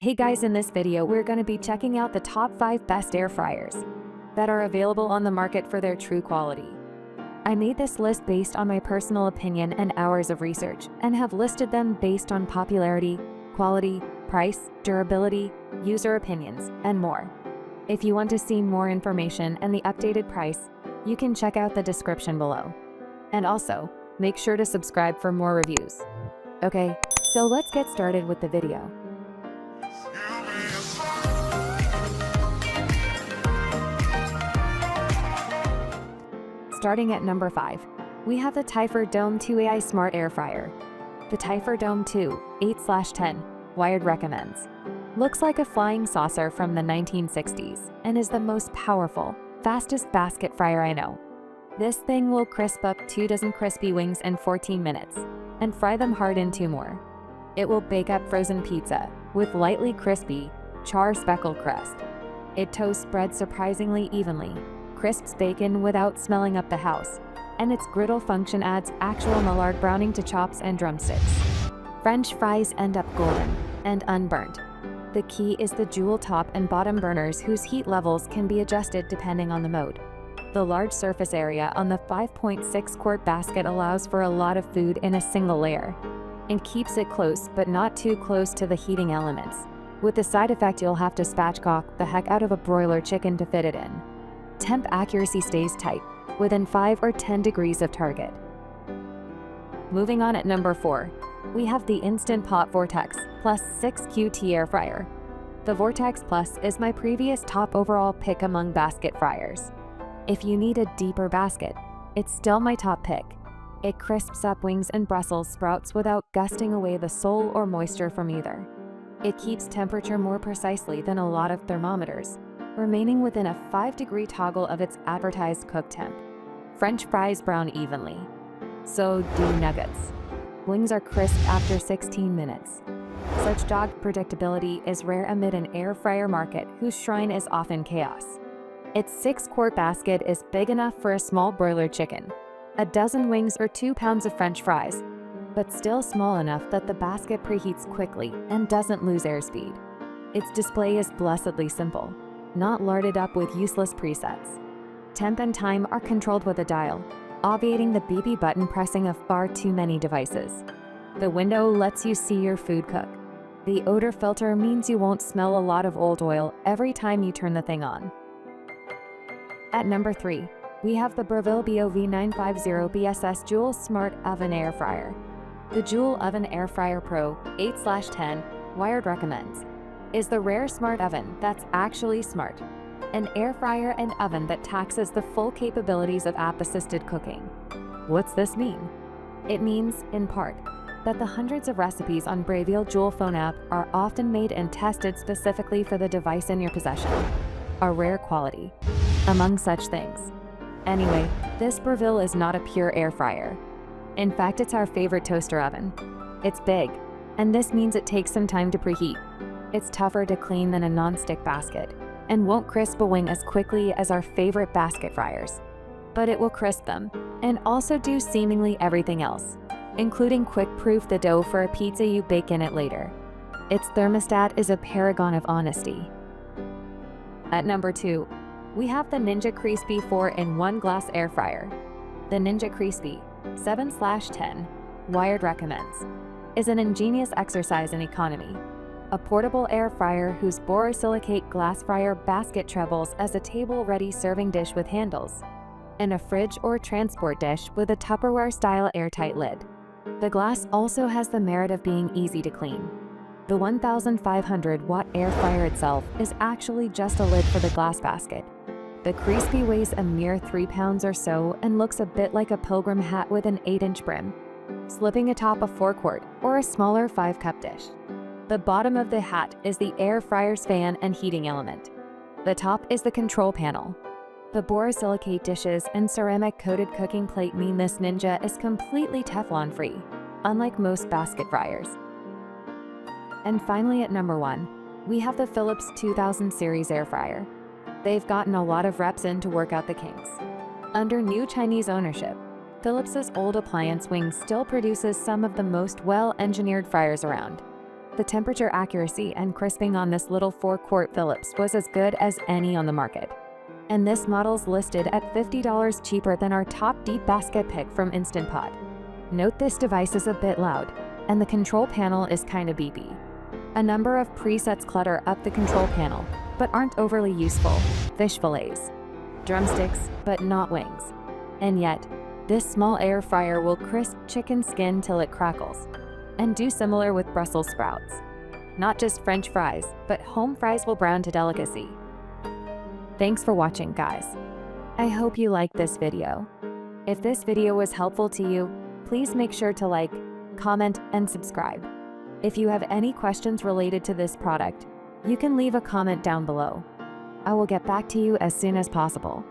Hey guys, in this video we're going to be checking out the top 5 best air fryers that are available on the market for their true quality. I made this list based on my personal opinion and hours of research, and have listed them based on popularity, quality, price, durability, user opinions, and more. If you want to see more information and the updated price, you can check out the description below. And also, make sure to subscribe for more reviews. Okay, so let's get started with the video. Starting at number 5, we have the Typhur Dome 2 AI Smart Air Fryer. The Typhur Dome 2 8/10 Wired recommends. Looks like a flying saucer from the 1960s and is the most powerful, fastest basket fryer I know. This thing will crisp up 2 dozen crispy wings in 14 minutes and fry them hard in 2 more. It will bake up frozen pizza with lightly crispy, char-speckled crust. It toasts bread surprisingly evenly, crisps bacon without smelling up the house, and its griddle function adds actual Maillard browning to chops and drumsticks. French fries end up golden and unburnt. The key is the Joule top and bottom burners, whose heat levels can be adjusted depending on the mode. The large surface area on the 5.6-quart basket allows for a lot of food in a single layer, and keeps it close but not too close to the heating elements. With the side effect, you'll have to spatchcock the heck out of a broiler chicken to fit it in. Temp accuracy stays tight, within 5 or 10 degrees of target. Moving on at number 4, we have the Instant Pot Vortex Plus 6 QT Air Fryer. The Vortex Plus is my previous top overall pick among basket fryers. If you need a deeper basket, it's still my top pick. It crisps up wings and Brussels sprouts without gusting away the soul or moisture from either. It keeps temperature more precisely than a lot of thermometers, remaining within a 5-degree toggle of its advertised cook temp. French fries brown evenly. So do nuggets. Wings are crisp after 16 minutes. Such dogged predictability is rare amid an air fryer market whose shrine is often chaos. Its 6-quart basket is big enough for a small broiler chicken, a dozen wings, or 2 pounds of French fries, but still small enough that the basket preheats quickly and doesn't lose airspeed. Its display is blessedly simple, not larded up with useless presets. Temp and time are controlled with a dial, obviating the BB button pressing of far too many devices. The window lets you see your food cook. The odor filter means you won't smell a lot of old oil every time you turn the thing on. At number 3, we have the Breville BOV950 BSS Joule Smart Oven Air Fryer. The Joule Oven Air Fryer Pro 8/10 Wired recommends is the rare smart oven that's actually smart. An air fryer and oven that taxes the full capabilities of app-assisted cooking. What's this mean? It means, in part, that the hundreds of recipes on Breville Joule phone app are often made and tested specifically for the device in your possession. A rare quality, among such things. Anyway, this Breville is not a pure air fryer. In fact, it's our favorite toaster oven. It's big, and this means it takes some time to preheat. It's tougher to clean than a non-stick basket, and won't crisp a wing as quickly as our favorite basket fryers. But it will crisp them, and also do seemingly everything else, including quick-proof the dough for a pizza you bake in it later. Its thermostat is a paragon of honesty. At number 2, we have the Ninja Crispi 4-in-1 glass air fryer. The Ninja Crispi 7/10 Wired recommends is an ingenious exercise in economy. A portable air fryer whose borosilicate glass fryer basket trebles as a table-ready serving dish with handles, and a fridge or transport dish with a Tupperware-style airtight lid. The glass also has the merit of being easy to clean. The 1,500-watt air fryer itself is actually just a lid for the glass basket. The Crispi weighs a mere 3 pounds or so and looks a bit like a pilgrim hat with an 8-inch brim, slipping atop a 4-quart or a smaller 5-cup dish. The bottom of the hat is the air fryer's fan and heating element. The top is the control panel. The borosilicate dishes and ceramic-coated cooking plate mean this Ninja is completely Teflon-free, unlike most basket fryers. And finally, at number 1, we have the Philips 2000 series air fryer. They've gotten a lot of reps in to work out the kinks. Under new Chinese ownership, Philips's old appliance wing still produces some of the most well-engineered fryers around. The temperature accuracy and crisping on this little 4-quart Philips was as good as any on the market. And this model's listed at $50 cheaper than our top deep basket pick from Instant Pot. Note this device is a bit loud, and the control panel is kinda beepy. A number of presets clutter up the control panel, but aren't overly useful. Fish fillets, drumsticks, but not wings. And yet, this small air fryer will crisp chicken skin till it crackles, and do similar with Brussels sprouts. Not just French fries, but home fries will brown to delicacy. Thanks for watching, guys. I hope you liked this video. If this video was helpful to you, please make sure to like, comment, and subscribe. If you have any questions related to this product, you can leave a comment down below. I will get back to you as soon as possible.